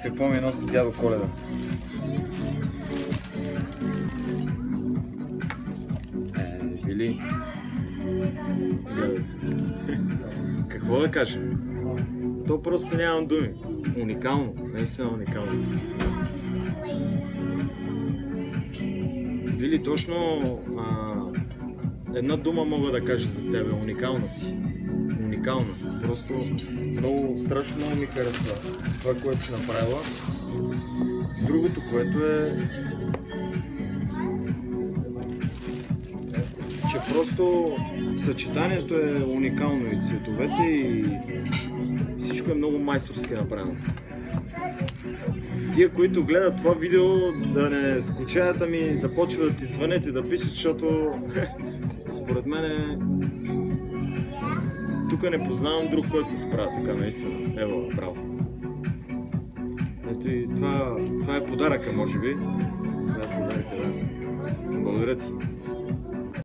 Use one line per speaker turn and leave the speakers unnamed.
какво ми носи дядо Коледа. Вили. Какво да кажа? То просто нямам думи. Уникално, наистина уникално. Вили, точно една дума мога да кажа за тебе. Уникална си. Уникална. Просто много, страшно много ми харесва това, което си направила. Другото, което е, че просто съчетанието е уникално и цветовете и всичко е много майсторски направено. Тия, които гледат това видео, да не скучаят, ами да почват да ти звънят и да пишат, защото според мен тук не познавам друг, който се справя така, наистина. Ево, браво. Ето и това е подаръка, може би. Това е подаръка, да. Благодаря ти.